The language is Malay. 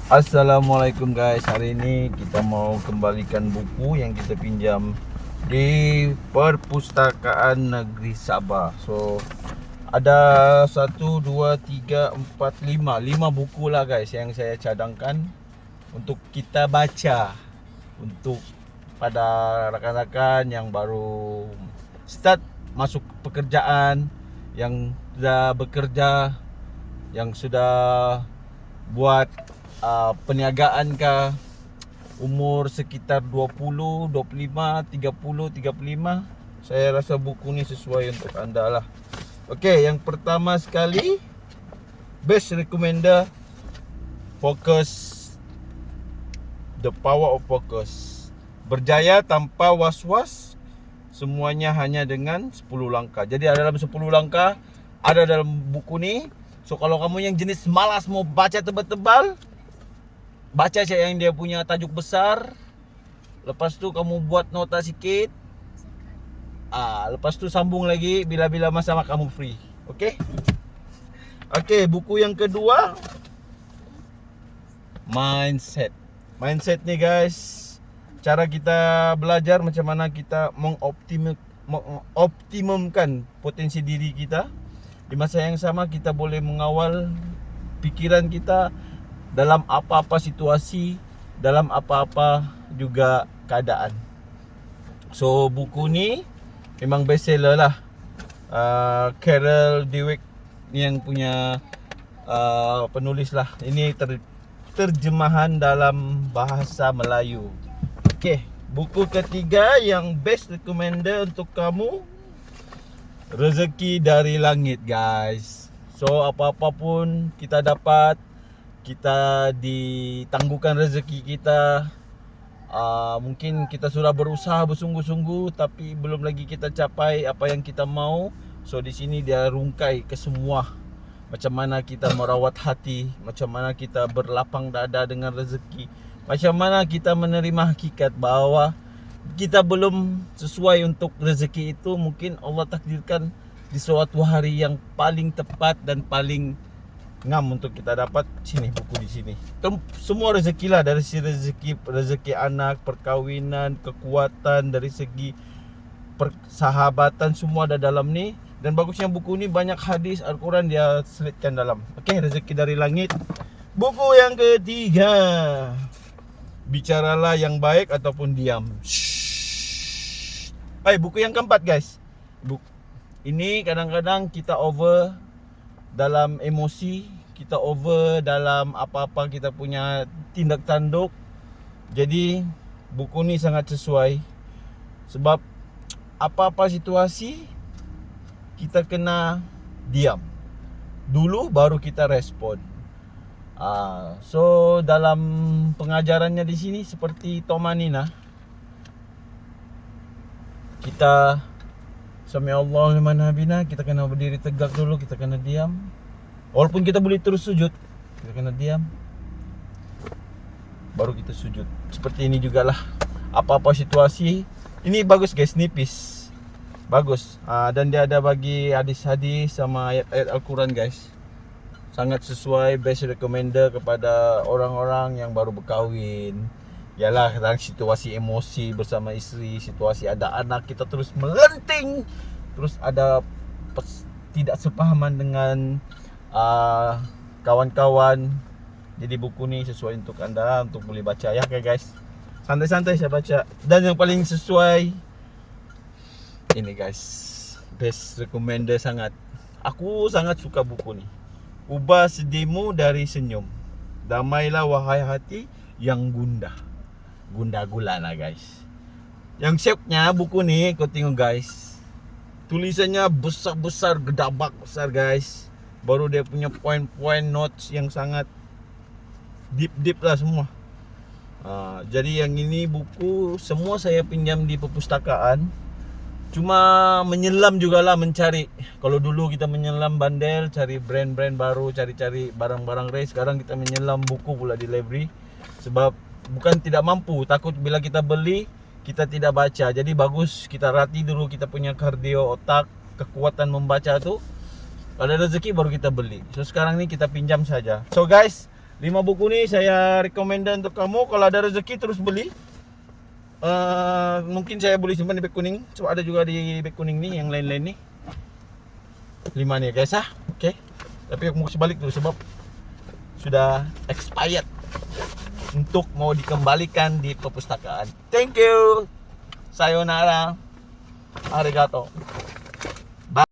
Assalamualaikum guys. Hari ini kita mau kembalikan buku yang kita pinjam di Perpustakaan Negeri Sabah. So ada 1, 2, 3, 4, 5 buku lah guys yang saya cadangkan untuk kita baca, untuk pada rakan-rakan yang baru start masuk pekerjaan, yang sudah bekerja, yang sudah buat perniagaan kah, umur sekitar 20, 25, 30, 35. Saya rasa buku ni sesuai untuk anda lah. Okey, yang pertama sekali, best recommender, Focus, The Power of Focus. Berjaya tanpa was-was, semuanya hanya dengan 10 langkah. Jadi ada dalam 10 langkah, ada dalam buku ni. So kalau kamu yang jenis malas mau baca tebal-tebal, baca saja yang dia punya tajuk besar. Lepas tu kamu buat nota sikit. Lepas tu sambung lagi bila-bila masa kamu free. Okey? Okey, buku yang kedua, Mindset. Mindset ni guys, cara kita belajar macam mana kita mengoptimumkan potensi diri kita. Di masa yang sama kita boleh mengawal pikiran kita dalam apa-apa situasi, dalam apa-apa juga keadaan. So buku ni memang best seller lah. Carol Dweck ni yang punya penulis lah. Ini terjemahan dalam bahasa Melayu. Okey, buku ketiga yang best recommender untuk kamu, Rezeki dari Langit guys. So apa-apa pun kita dapat, kita ditangguhkan rezeki kita. Mungkin kita sudah berusaha bersungguh-sungguh tapi belum lagi kita capai apa yang kita mau. So di sini dia rungkai ke semua, macam mana kita merawat hati, macam mana kita berlapang dada dengan rezeki, macam mana kita menerima hakikat bahawa kita belum sesuai untuk rezeki itu. Mungkin Allah takdirkan di suatu hari yang paling tepat dan paling ngam untuk kita dapat. Sini buku di sini. Semua rezeki lah, dari rezeki anak, perkahwinan, kekuatan, dari segi persahabatan, semua ada dalam ni. Dan bagusnya buku ni banyak hadis Al-Quran dia selitkan dalam. Okey, Rezeki dari Langit. Buku yang ketiga, Bicaralah yang Baik ataupun Diam. Buku yang keempat guys. Ini kadang-kadang kita over dalam emosi, kita over dalam apa-apa kita punya tindak tanduk. Jadi buku ni sangat sesuai. Sebab apa-apa situasi kita kena diam dulu baru kita respon. So dalam pengajarannya di sini seperti Tomanina, kita Sami Allah liman hamida, kita kena berdiri tegak dulu, kita kena diam. Walaupun kita boleh terus sujud, kita kena diam baru kita sujud. Seperti ini jugalah, apa-apa situasi. Ini bagus guys, nipis, bagus. Dan dia ada bagi hadis-hadis sama ayat-ayat Al-Quran guys. Sangat sesuai, best recommender kepada orang-orang yang baru berkahwin. Yalah, dalam situasi emosi bersama isteri, situasi ada anak, kita terus melenting, terus ada tidak sepahaman dengan kawan-kawan. Jadi buku ni sesuai untuk anda, untuk boleh baca ya guys. Santai-santai saya baca. Dan yang paling sesuai ini guys, best recommender sangat. Aku sangat suka buku ni. Ubah sedihmu dari senyum, damailah wahai hati yang gundah. Gundah gulana guys. Yang shape-nya buku ni kau tengok guys, tulisannya besar-besar, gedabak besar guys. Baru dia punya point-point notes yang sangat deep lah semua. Jadi yang ini buku semua saya pinjam di perpustakaan. Cuma menyelam jugalah mencari. Kalau dulu kita menyelam bandel, cari brand-brand baru, cari-cari barang-barang race. Sekarang kita menyelam buku pula di library. Sebab bukan tidak mampu, takut bila kita beli kita tidak baca. Jadi bagus kita latih dulu kita punya kardio otak, kekuatan membaca tu. Kalau ada rezeki baru kita beli. So sekarang ni kita pinjam saja. So guys, 5 buku nih saya rekomendan untuk kamu. Kalau ada rezeki terus beli. Mungkin saya boleh simpan di bag kuning. Coba ada juga di bag kuning nih, yang lain-lain nih. 5 nih guys Oke. Tapi aku mau balik dulu sebab sudah expired untuk mau dikembalikan di perpustakaan. Thank you. Sayonara. Arigato.